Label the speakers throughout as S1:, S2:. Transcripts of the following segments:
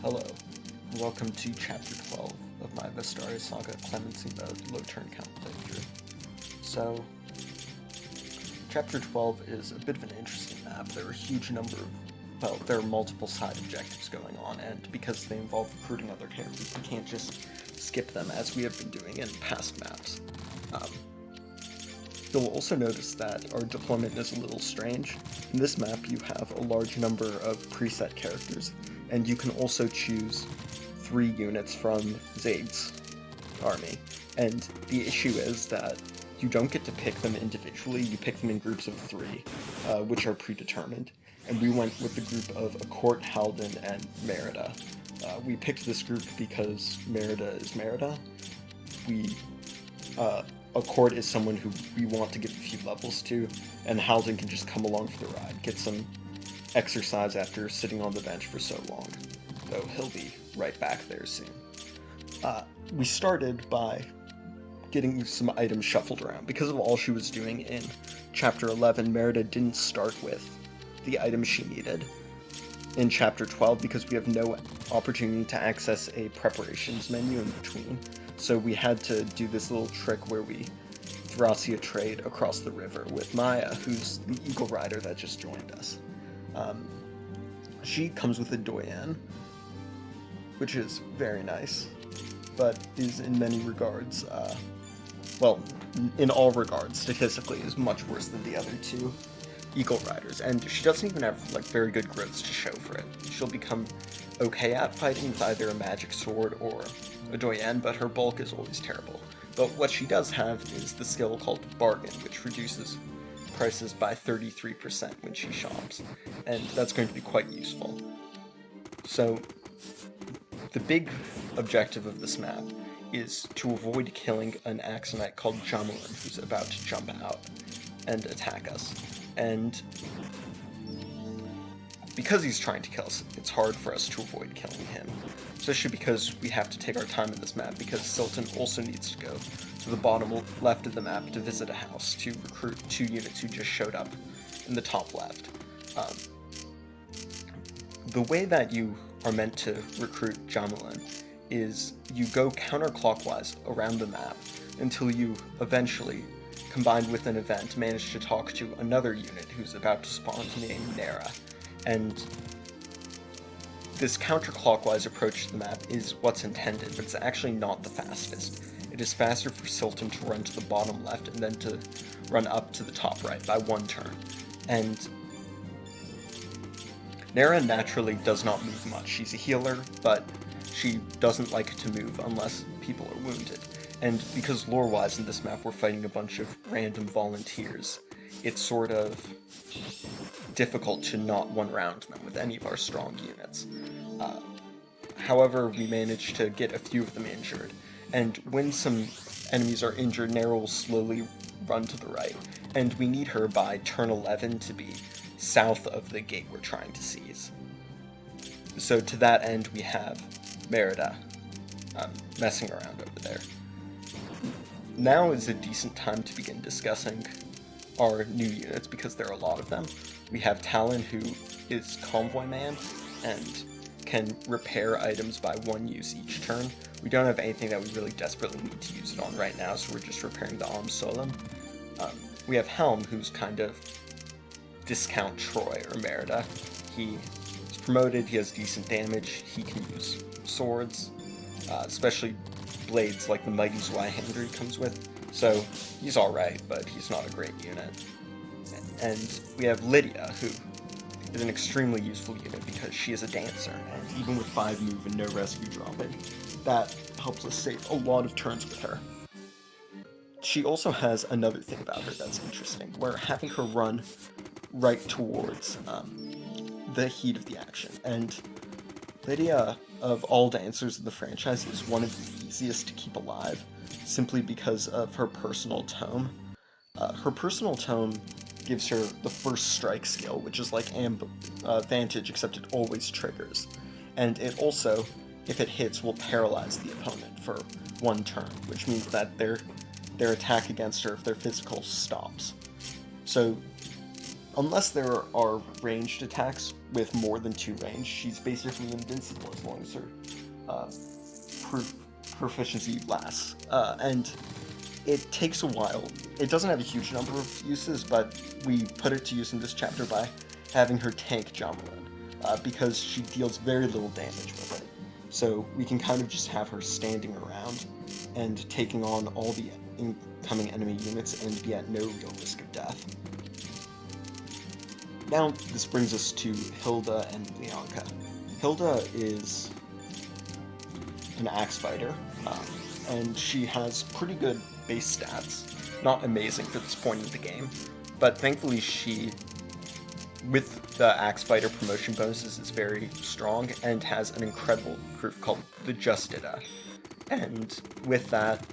S1: Hello, and welcome to Chapter 12 of my Vestaria Saga Clemency mode low turn count playthrough. So, Chapter 12 is a bit of an interesting map. There are a huge number of, there are multiple side objectives going on, and because they involve recruiting other characters, we can't just skip them as we have been doing in past maps. You'll also notice that our deployment is a little strange. In this map, you have a large number of preset characters, and you can also choose 3 units from Zaid's army. And the issue is that you don't get to pick them individually, you pick them in groups of 3, which are predetermined. And we went with the group of Accord, Halden, and Merida. We picked this group because Merida is Merida. Accord is someone who we want to give a few levels to, and Halden can just come along for the ride, get some exercise after sitting on the bench for so long, though he'll be right back there soon. We started by getting some items shuffled around. Because of all she was doing in Chapter 11, Merida didn't start with the items she needed in Chapter 12 because we have no opportunity to access a preparations menu in between. So we had to do this little trick where we Thracia trade across the river with Maya, who's the Eagle Rider that just joined us. She comes with a Doyen, which is very nice, but is in many regards, in all regards, statistically, is much worse than the other 2 Eagle Riders, and she doesn't even have, very good growths to show for it. She'll become okay at fighting with either a magic sword or a Doyen, but her bulk is always terrible. But what she does have is the skill called Bargain, which reduces prices by 33% when she shops, and that's going to be quite useful. So, the big objective of this map is to avoid killing an Axonite called Jamelin, who's about to jump out and attack us. And because he's trying to kill us, it's hard for us to avoid killing him. Especially because we have to take our time in this map, because Silton also needs to go to the bottom left of the map to visit a house to recruit 2 units who just showed up in the top left. The way that you are meant to recruit Jamelin is you go counterclockwise around the map until you eventually, combined with an event, manage to talk to another unit who's about to spawn named Nera. And this counterclockwise approach to the map is what's intended, but it's actually not the fastest. It is faster for Silton to run to the bottom left and then to run up to the top right by 1 turn. And Nera naturally does not move much. She's a healer, but she doesn't like to move unless people are wounded. And because lore-wise in this map we're fighting a bunch of random volunteers, it's sort of difficult to not one-round them with any of our strong units. However, we managed to get a few of them injured, and when some enemies are injured, Nera will slowly run to the right, and we need her by turn 11 to be south of the gate we're trying to seize. So to that end, we have Merida messing around over there. Now is a decent time to begin discussing our new units, because there are a lot of them. We have Talon, who is Convoy Man, and can repair items by 1 use each turn. We don't have anything that we really desperately need to use it on right now, so we're just repairing the Alm Solem. We have Helm, who's kind of discount Troy or Merida. He is promoted, he has decent damage, he can use swords, especially blades like the Mighty Zweihander he comes with. So he's alright, but he's not a great unit. And we have Lydia, who is an extremely useful unit because she is a dancer, and even with 5 move and no rescue dropping, that helps us save a lot of turns with her. She also has another thing about her that's interesting, where having her run right towards the heat of the action, and Lydia, of all dancers in the franchise, is one of the easiest to keep alive, simply because of her personal tome. Her personal tome gives her the first strike skill, which is like Vantage, except it always triggers. And it also, if it hits, will paralyze the opponent for 1 turn, which means that their attack against her, if they're physical, stops. So unless there are ranged attacks with more than 2 range, she's basically invincible as long as her proficiency lasts. And it takes a while. It doesn't have a huge number of uses, but we put it to use in this chapter by having her tank Jamalin, because she deals very little damage with it. So we can kind of just have her standing around and taking on all the incoming enemy units and be at no real risk of death. Now this brings us to Hilda and Leonka. Hilda is an axe fighter, and she has pretty good base stats. Not amazing for this point in the game, but thankfully she, with the axe fighter promotion bonuses, is very strong and has an incredible proof called the Justida. And with that,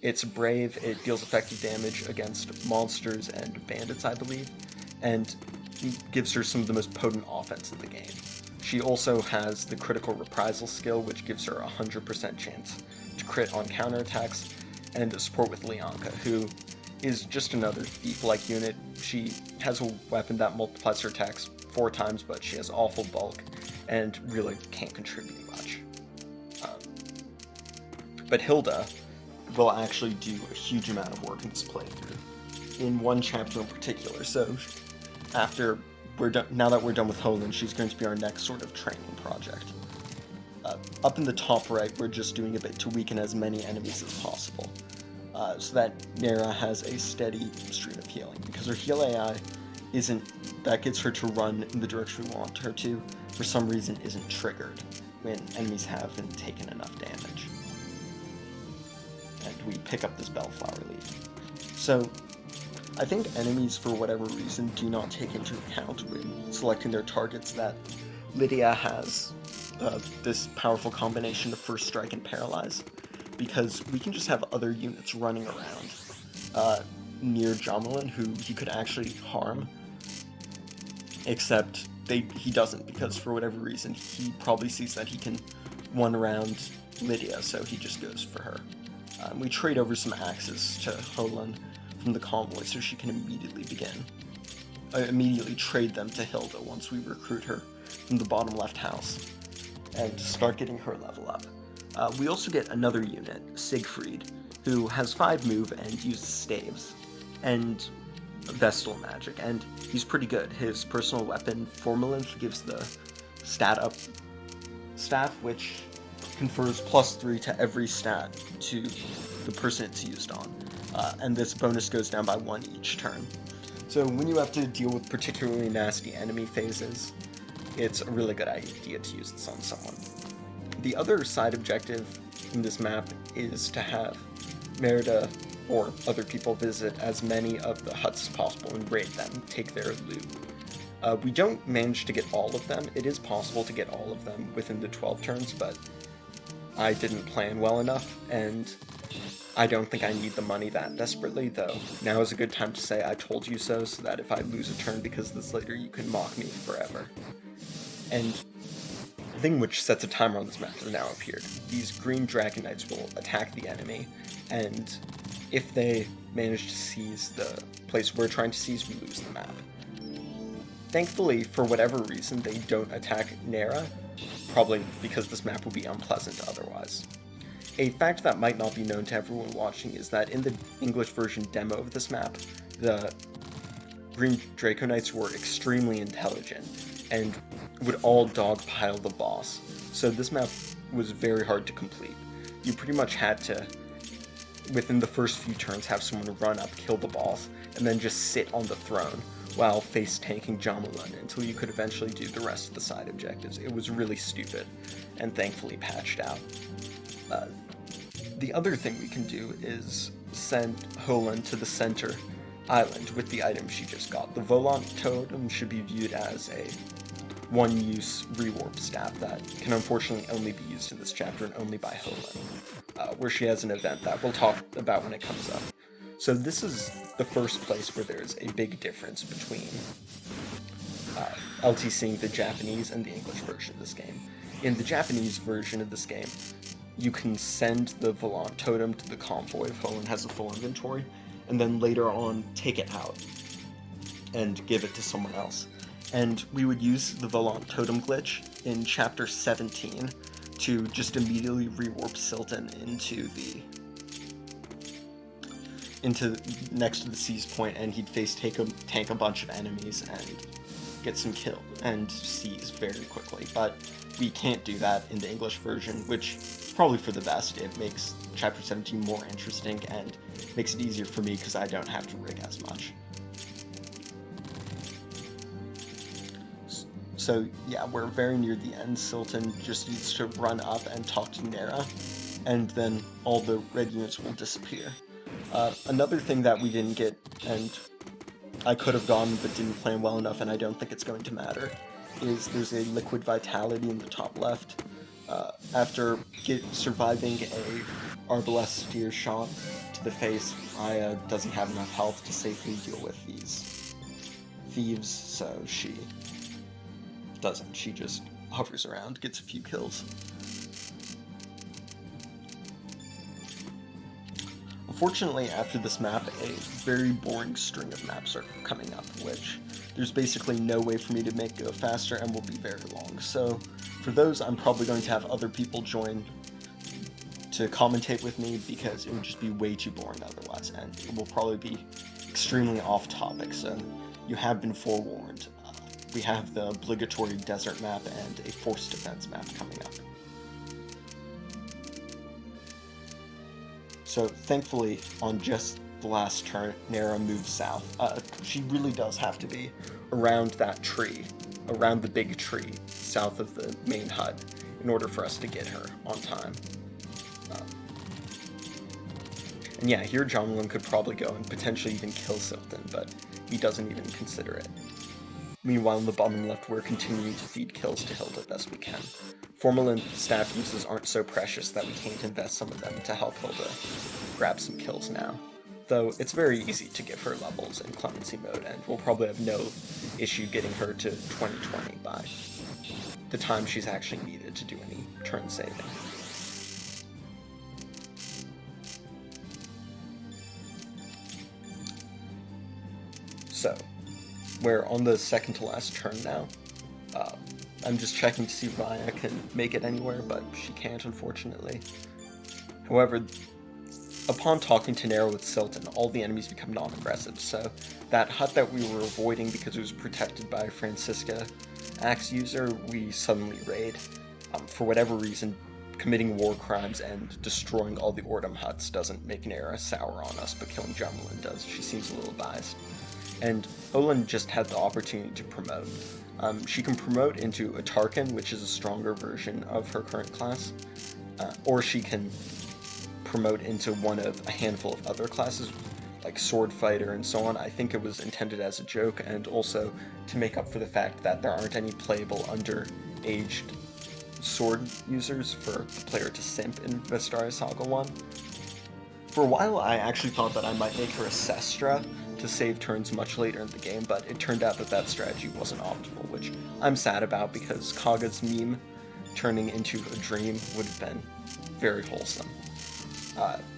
S1: it's brave, it deals effective damage against monsters and bandits, I believe, and gives her some of the most potent offense in the game. She also has the critical reprisal skill, which gives her a 100% chance to crit on counterattacks, and support with Leonka, who is just another thief-like unit. She has a weapon that multiplies her attacks 4 times, but she has awful bulk, and really can't contribute much. But Hilda will actually do a huge amount of work in this playthrough, in one chapter in particular. So after now that we're done with Holand, she's going to be our next sort of training project. Up in the top right, we're just doing a bit to weaken as many enemies as possible, so that Nera has a steady stream of healing, because her heal AI that gets her to run in the direction we want her to, for some reason isn't triggered when enemies haven't taken enough damage. And we pick up this bellflower leaf. So I think enemies, for whatever reason, do not take into account when selecting their targets that Lydia has this powerful combination of First Strike and Paralyze, because we can just have other units running around near Jamalin who he could actually harm, except he doesn't, because for whatever reason he probably sees that he can one-round Lydia, so he just goes for her. We trade over some axes to Holand from the convoy so she can immediately trade them to Hilda once we recruit her from the bottom left house and start getting her level up. We also get another unit, Siegfried, who has 5 move and uses staves and Vestal magic, and he's pretty good. His personal weapon, Formalinth, gives the stat up staff, which confers +3 to every stat to the person it's used on, and this bonus goes down by 1 each turn. So when you have to deal with particularly nasty enemy phases, it's a really good idea to use this on someone. The other side objective in this map is to have Merida or other people visit as many of the huts as possible and raid them, take their loot. We don't manage to get all of them. It is possible to get all of them within the 12 turns, but I didn't plan well enough, and I don't think I need the money that desperately, though now is a good time to say I told you so that if I lose a turn because of this later, you can mock me forever. And the thing which sets a timer on this map has now appeared. These green Dragon Knights will attack the enemy, and if they manage to seize the place we're trying to seize, we lose the map. Thankfully, for whatever reason, they don't attack Nera, probably because this map would be unpleasant otherwise. A fact that might not be known to everyone watching is that in the English version demo of this map, the Green Draco Knights were extremely intelligent and would all dogpile the boss, so this map was very hard to complete. You pretty much had to, within the first few turns, have someone run up, kill the boss, and then just sit on the throne while face-tanking Jamalin until you could eventually do the rest of the side objectives. It was really stupid, and thankfully patched out. The other thing we can do is send Holand to the center island with the item she just got. The Volant Totem should be viewed as a one-use rewarp staff that can unfortunately only be used in this chapter and only by Holand, where she has an event that we'll talk about when it comes up. So this is the first place where there's a big difference between LTCing the Japanese and the English version of this game. In the Japanese version of this game, you can send the Volant Totem to the convoy if Holand has a full inventory, and then later on take it out. and give it to someone else. And we would use the Volant Totem glitch in Chapter 17 to just immediately rewarp Silton into next to the seize point, and he'd tank a bunch of enemies and get some kill and seize very quickly. But we can't do that in the English version, which is probably for the best. It makes Chapter 17 more interesting and makes it easier for me because I don't have to rig as much. So yeah, we're very near the end. Silton just needs to run up and talk to Nera, and then all the red units will disappear. Another thing that we didn't get, and I could have gone but didn't plan well enough, and I don't think it's going to matter, is there's a liquid vitality in the top left. After surviving a Arbalest spear shot to the face, Aya doesn't have enough health to safely deal with these thieves, so she doesn't. She just hovers around, gets a few kills. Unfortunately, after this map, a very boring string of maps are coming up, which there's basically no way for me to make go faster and will be very long. So for those, I'm probably going to have other people join to commentate with me because it would just be way too boring otherwise, and it will probably be extremely off topic, so you have been forewarned. We have the obligatory desert map and a force defense map coming up. So thankfully, on just the last turn, Nera moves south. She really does have to be around that tree, around the big tree, south of the main hut, in order for us to get her on time. And yeah, here Jonlin could probably go and potentially even kill Silton, but he doesn't even consider it. Meanwhile, in the bottom left, we're continuing to feed kills to Hilda best we can. Formalin staff uses aren't so precious that we can't invest some of them to help Hilda grab some kills now. Though it's very easy to give her levels in Clemency mode, and we'll probably have no issue getting her to 2020 by the time she's actually needed to do any turn saving. So, we're on the second to last turn now. I'm just checking to see if Raya can make it anywhere, but she can't, unfortunately. However, upon talking to Nera with Silton, all the enemies become non-aggressive, so that hut that we were avoiding because it was protected by Francisca Axe user, we suddenly raid. For whatever reason, committing war crimes and destroying all the Ordum huts doesn't make Nera sour on us, but killing Jamalin does. She seems a little biased. And Olin just had the opportunity to promote. She can promote into a Tarkin, which is a stronger version of her current class, or she can promote into one of a handful of other classes, like Sword Fighter and so on. I think it was intended as a joke, and also to make up for the fact that there aren't any playable underaged sword users for the player to simp in Vestaria Saga 1. For a while, I actually thought that I might make her a Sestra to save turns much later in the game, but it turned out that that strategy wasn't optimal, which I'm sad about because Kaga's meme turning into a dream would have been very wholesome.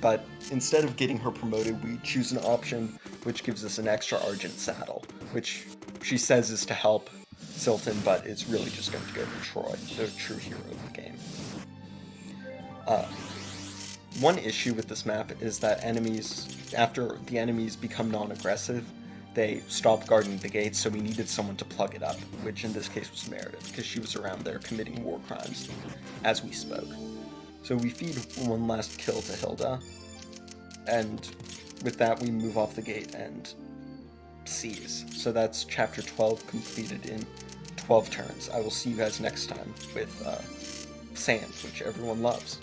S1: But instead of getting her promoted, we choose an option which gives us an extra Argent saddle, which she says is to help Silton, but it's really just going to go to Troy, the true hero of the game. One issue with this map is that after the enemies become non-aggressive, they stop guarding the gates, so we needed someone to plug it up, which in this case was Meredith, because she was around there committing war crimes as we spoke. So we feed one last kill to Hilda, and with that we move off the gate and seize. So that's chapter 12 completed in 12 turns. I will see you guys next time with Sands, which everyone loves.